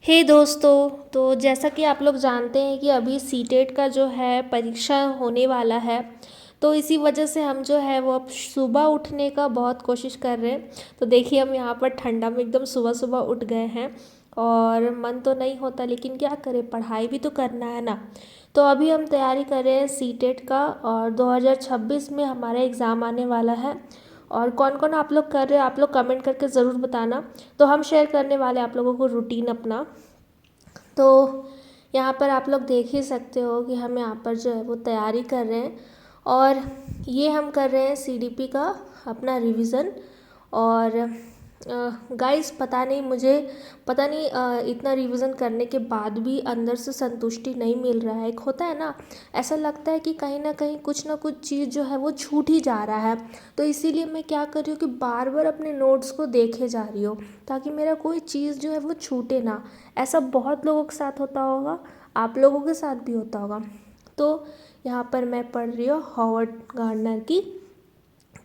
दोस्तों, तो जैसा कि आप लोग जानते हैं कि अभी सीटेट का जो है परीक्षा होने वाला है। तो इसी वजह से हम जो है वो अब सुबह उठने का बहुत कोशिश कर रहे हैं। तो देखिए हम यहाँ पर ठंडा में एकदम सुबह सुबह उठ गए हैं और मन तो नहीं होता, लेकिन क्या करें, पढ़ाई भी तो करना है ना। तो अभी हम तैयारी कर रहे हैं सीटेट का, और 2026 में हमारा एग्ज़ाम आने वाला है। और कौन कौन आप लोग कर रहे हो, आप लोग कमेंट करके ज़रूर बताना। तो हम शेयर करने वाले आप लोगों को रूटीन अपना। तो यहाँ पर आप लोग देख ही सकते हो कि हम यहाँ पर जो है वो तैयारी कर रहे हैं। और ये हम कर रहे हैं सीडीपी का अपना रिवीज़न। और गाइस, पता नहीं इतना रिवीज़न करने के बाद भी अंदर से संतुष्टि नहीं मिल रहा है। एक होता है ना, ऐसा लगता है कि कहीं ना कहीं कुछ ना कुछ चीज़ जो है वो छूट ही जा रहा है। तो इसीलिए मैं क्या कर रही हूँ कि बार बार अपने नोट्स को देखे जा रही हूँ, ताकि मेरा कोई चीज़ जो है वो छूटे ना। ऐसा बहुत लोगों के साथ होता होगा, आप लोगों के साथ भी होता होगा। तो यहाँ पर मैं पढ़ रही हूँ हॉवर्ड गार्डनर की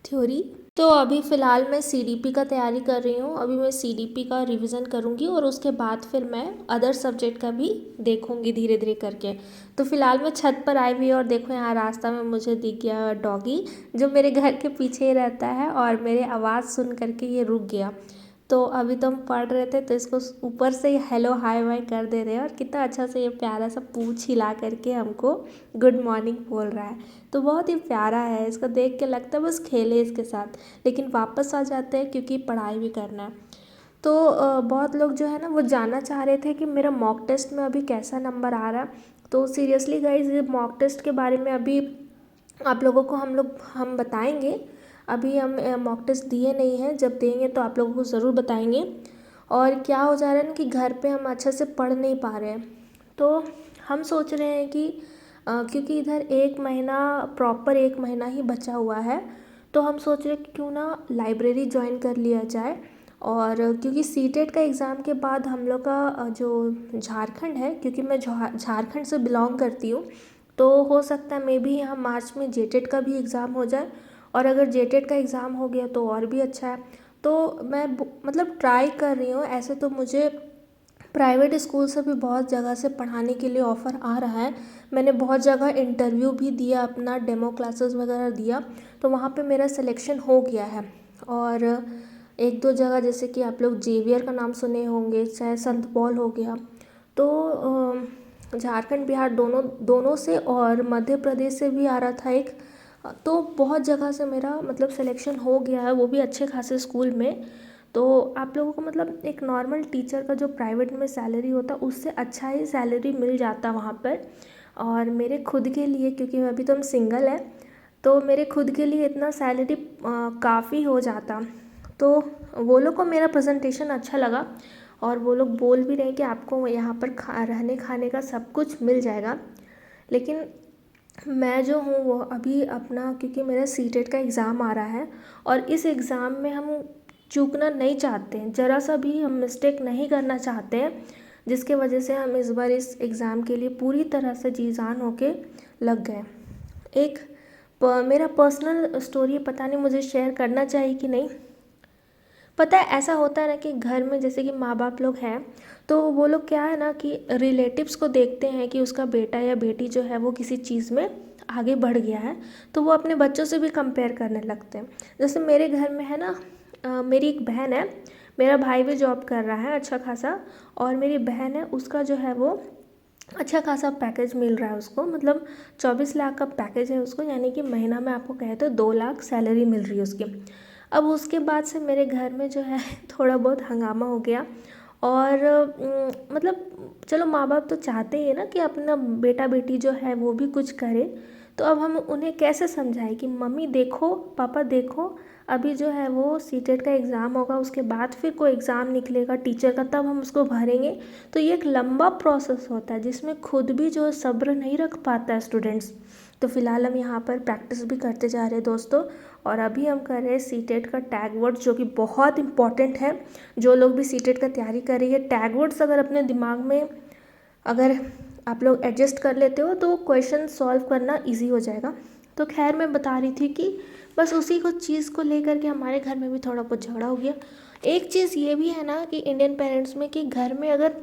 थ्योरी। तो अभी फ़िलहाल मैं सीडीपी का तैयारी कर रही हूँ। अभी मैं सीडीपी का रिवीजन करूँगी और उसके बाद फिर मैं अदर सब्जेक्ट का भी देखूँगी धीरे धीरे करके। तो फ़िलहाल मैं छत पर आई हुई और देखो यहाँ रास्ता में मुझे दिख गया डॉगी, जो मेरे घर के पीछे ही रहता है, और मेरे आवाज़ सुन करके ये रुक गया। तो अभी तो हम पढ़ रहे थे, तो इसको ऊपर से ही हेलो हाय वाय कर दे रहे हैं, और कितना अच्छा से ये प्यारा सा पूँछ हिला करके हमको गुड मॉर्निंग बोल रहा है। तो बहुत ही प्यारा है, इसको देख के लगता है बस खेले इसके साथ, लेकिन वापस आ जाते हैं क्योंकि पढ़ाई भी करना है। तो बहुत लोग जो है ना वो जानना चाह रहे थे कि मेरा मॉक टेस्ट में अभी कैसा नंबर आ रहा है। तो सीरियसली गाइज, ये मॉक टेस्ट के बारे में अभी आप लोगों को हम बताएंगे। अभी हम मॉक टेस्ट दिए नहीं हैं, जब देंगे तो आप लोगों को ज़रूर बताएंगे। और क्या हो जा रहा है ना कि घर पे हम अच्छे से पढ़ नहीं पा रहे हैं। तो हम सोच रहे हैं कि क्योंकि इधर एक महीना, प्रॉपर एक महीना ही बचा हुआ है, तो हम सोच रहे हैं कि क्यों ना लाइब्रेरी ज्वाइन कर लिया जाए। और क्योंकि सीटेट का एग्ज़ाम के बाद हम लोग का जो झारखंड है, क्योंकि मैं झारखंड से बिलोंग करती हूँ, तो हो सकता है मे बी यहाँ मार्च में जेटेट का भी एग्ज़ाम हो जाए। और अगर जेटेट का एग्ज़ाम हो गया तो और भी अच्छा है। तो मैं मतलब ट्राई कर रही हूँ। ऐसे तो मुझे प्राइवेट स्कूल से भी बहुत जगह से पढ़ाने के लिए ऑफ़र आ रहा है। मैंने बहुत जगह इंटरव्यू भी दिया, अपना डेमो क्लासेस वगैरह दिया, तो वहाँ पे मेरा सिलेक्शन हो गया है। और एक दो जगह, जैसे कि आप लोग जेवियर का नाम सुने होंगे, चाहे संत पॉल हो गया। तो झारखंड बिहार दोनों दोनों से, और मध्य प्रदेश से भी आ रहा था एक। तो बहुत जगह से मेरा मतलब सिलेक्शन हो गया है, वो भी अच्छे खासे स्कूल में। तो आप लोगों को मतलब एक नॉर्मल टीचर का जो प्राइवेट में सैलरी होता है, उससे अच्छा ही सैलरी मिल जाता वहाँ पर। और मेरे खुद के लिए, क्योंकि अभी तो हम सिंगल है, तो मेरे खुद के लिए इतना सैलरी काफ़ी हो जाता। तो वो लोग को मेरा प्रेजेंटेशन अच्छा लगा, और वो लोग बोल भी रहे हैं कि आपको यहाँ पर रहने खाने का सब कुछ मिल जाएगा। लेकिन मैं जो हूँ वो अभी अपना, क्योंकि मेरा सीटेट का एग्ज़ाम आ रहा है, और इस एग्ज़ाम में हम चूकना नहीं चाहते हैं, ज़रा सा भी हम मिस्टेक नहीं करना चाहते हैं, जिसके वजह से हम इस बार इस एग्ज़ाम के लिए पूरी तरह से जी जान होके लग गए। एक मेरा पर्सनल स्टोरी, पता नहीं मुझे शेयर करना चाहिए कि नहीं। पता है ऐसा होता है ना कि घर में जैसे कि माँ बाप लोग हैं, तो वो लोग क्या है ना कि रिलेटिव्स को देखते हैं कि उसका बेटा या बेटी जो है वो किसी चीज़ में आगे बढ़ गया है, तो वो अपने बच्चों से भी कंपेयर करने लगते हैं। जैसे मेरे घर में है ना, मेरी एक बहन है, मेरा भाई भी जॉब कर रहा है अच्छा खासा, और मेरी बहन है, उसका जो है वो अच्छा खासा पैकेज मिल रहा है उसको, मतलब 24 लाख का पैकेज है उसको, यानी कि महीना में आपको कहे तो 2 लाख सैलरी मिल रही है उसकी। अब उसके बाद से मेरे घर में जो है थोड़ा बहुत हंगामा हो गया। और मतलब चलो, माँ बाप तो चाहते ही है ना कि अपना बेटा बेटी जो है वो भी कुछ करे। तो अब हम उन्हें कैसे समझाएं कि मम्मी देखो, पापा देखो, अभी जो है वो सीटेट का एग्ज़ाम होगा, उसके बाद फिर कोई एग्ज़ाम निकलेगा टीचर का, तब हम उसको भरेंगे। तो ये एक लंबा प्रोसेस होता है, जिसमें खुद भी जो है सब्र नहीं रख पाता है स्टूडेंट्स। तो फिलहाल हम यहाँ पर प्रैक्टिस भी करते जा रहे हैं दोस्तों। और अभी हम कर रहे हैं सीटेट का टैग वर्ड्स, जो कि बहुत इंपॉर्टेंट है। जो लोग भी सीटेट का तैयारी कर रही है, टैग वर्ड्स अगर अपने दिमाग में अगर आप लोग एडजस्ट कर लेते हो, तो क्वेश्चन सॉल्व करना इजी हो जाएगा। तो खैर, मैं बता रही थी कि बस उसी को चीज़ को लेकर के हमारे घर में भी थोड़ा बहुत झगड़ा हो गया। एक चीज़ ये भी है ना कि इंडियन पेरेंट्स में, कि घर में अगर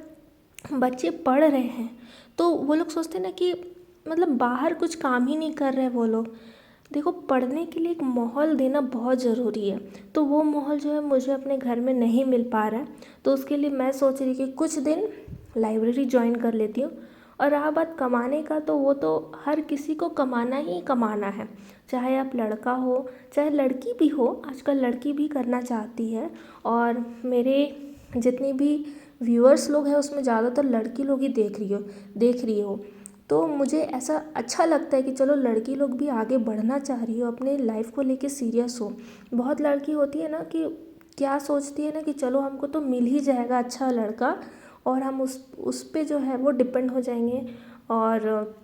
बच्चे पढ़ रहे हैं तो वो लोग सोचते हैं ना कि मतलब बाहर कुछ काम ही नहीं कर रहे वो लोग। देखो, पढ़ने के लिए एक माहौल देना बहुत ज़रूरी है, तो वो माहौल जो है मुझे अपने घर में नहीं मिल पा रहा है। तो उसके लिए मैं सोच रही कि कुछ दिन लाइब्रेरी ज्वाइन कर लेती हूँ। और रहा बात कमाने का, तो वो तो हर किसी को कमाना ही कमाना है, चाहे आप लड़का हो चाहे लड़की भी हो। आजकल लड़की भी करना चाहती है, और मेरे जितनी भी व्यूअर्स लोग हैं उसमें ज़्यादातर लड़की लोग ही देख रही हो। तो मुझे ऐसा अच्छा लगता है कि चलो लड़की लोग भी आगे बढ़ना चाह रही हो, अपने लाइफ को लेके सीरियस हो। बहुत लड़की होती है ना कि क्या सोचती है ना कि चलो हमको तो मिल ही जाएगा अच्छा लड़का, और हम उस पे जो है वो डिपेंड हो जाएंगे, और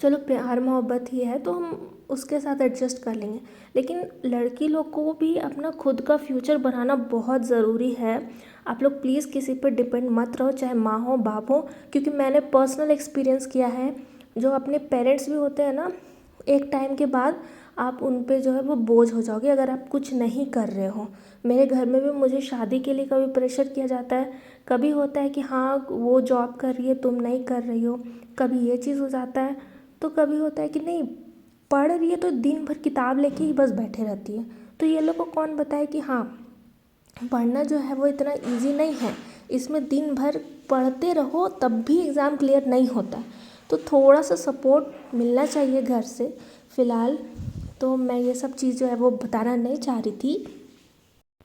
चलो प्यार मोहब्बत ही है तो हम उसके साथ एडजस्ट कर लेंगे। लेकिन लड़की लोग को भी अपना खुद का फ्यूचर बनाना बहुत ज़रूरी है। आप लोग प्लीज़ किसी पर डिपेंड मत रहो, चाहे माँ हो बाप हो, क्योंकि मैंने पर्सनल एक्सपीरियंस किया है। जो अपने पेरेंट्स भी होते हैं ना, एक टाइम के बाद आप उन पे जो है वो बोझ हो जाओगे अगर आप कुछ नहीं कर रहे हो। मेरे घर में भी मुझे शादी के लिए कभी प्रेशर किया जाता है, कभी होता है कि हाँ वो जॉब कर रही है तुम नहीं कर रही हो, कभी ये चीज़ हो जाता है, तो कभी होता है कि नहीं पढ़ रही है तो दिन भर किताब लेके ही बस बैठे रहती है। तो ये लोग को कौन बताए कि हाँ पढ़ना जो है वो इतना इजी नहीं है, इसमें दिन भर पढ़ते रहो तब भी एग्ज़ाम क्लियर नहीं होता। तो थोड़ा सा सपोर्ट मिलना चाहिए घर से फ़िलहाल। तो मैं ये सब चीज़ जो है वो बताना नहीं चाह रही थी,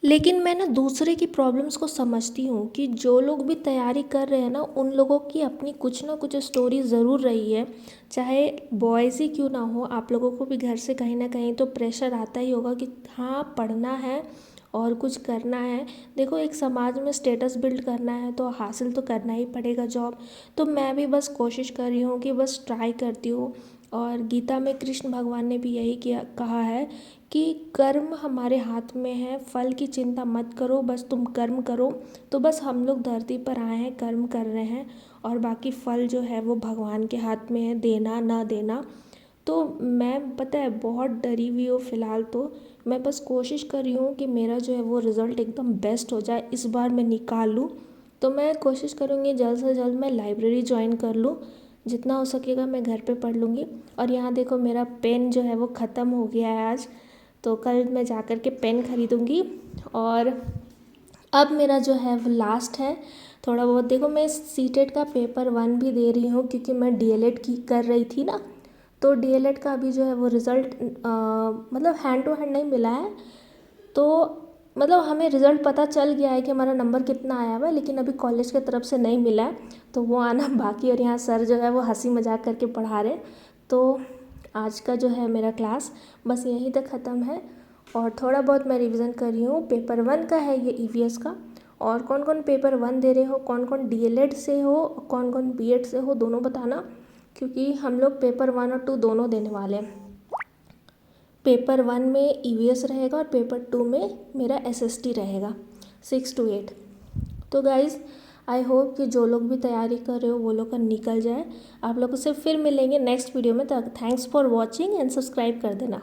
लेकिन मैं ना दूसरे की प्रॉब्लम्स को समझती हूँ कि जो लोग भी तैयारी कर रहे हैं ना उन लोगों की अपनी कुछ ना कुछ स्टोरी ज़रूर रही है। चाहे बॉयज़ ही क्यों ना हो, आप लोगों को भी घर से कहीं ना कहीं तो प्रेशर आता ही होगा कि हाँ पढ़ना है और कुछ करना है। देखो, एक समाज में स्टेटस बिल्ड करना है तो हासिल तो करना ही पड़ेगा जॉब। तो मैं भी बस कोशिश कर रही हूँ कि बस ट्राई करती हूँ। और गीता में कृष्ण भगवान ने भी यही किया कहा है कि कर्म हमारे हाथ में है, फल की चिंता मत करो, बस तुम कर्म करो। तो बस हम लोग धरती पर आए हैं, कर्म कर रहे हैं, और बाकी फल जो है वो भगवान के हाथ में है, देना ना देना। तो मैं पता है बहुत डरी हुई हूँ फ़िलहाल। तो मैं बस कोशिश कर रही हूँ कि मेरा जो है वो रिज़ल्ट एकदम बेस्ट हो जाए, इस बार मैं निकाल लूँ। तो मैं कोशिश करूँगी जल्द से जल्द मैं लाइब्रेरी ज्वाइन कर लूँ, जितना हो सकेगा मैं घर पे पढ़ लूँगी। और यहाँ देखो मेरा पेन जो है वो ख़त्म हो गया है आज, तो कल मैं जा कर के पेन ख़रीदूँगी। और अब मेरा जो है वो लास्ट है थोड़ा बहुत। देखो, मैं सीटेट का पेपर 1 भी दे रही हूँ क्योंकि मैं डीएलएड की कर रही थी ना, तो डीएलएड का अभी जो है वो रिज़ल्ट मतलब हैंड टू हैंड नहीं मिला है। तो मतलब हमें रिज़ल्ट पता चल गया है कि हमारा नंबर कितना आया हुआ है, लेकिन अभी कॉलेज की तरफ से नहीं मिला है, तो वो आना बाकी। और यहाँ सर जो है वो हंसी मजाक करके पढ़ा रहे। तो आज का जो है मेरा क्लास बस यहीं तक ख़त्म है, और थोड़ा बहुत मैं रिवीजन कर रही हूँ। पेपर 1 का है ये ईवीएस का। और कौन कौन पेपर 1 दे रहे हो, कौन कौन डीएलएड से हो, कौन कौन बीएड से हो, दोनों बताना, क्योंकि हम लोग पेपर 1 और 2 दोनों देने वाले हैं। पेपर 1 में ईवीएस रहेगा और पेपर 2 में मेरा एसएसटी रहेगा 6 to 8। तो गाइज़, आई होप कि जो लोग भी तैयारी कर रहे हो वो लोग का निकल जाए। आप लोगों से फिर मिलेंगे नेक्स्ट वीडियो में, तक thanks for watching and subscribe कर देना।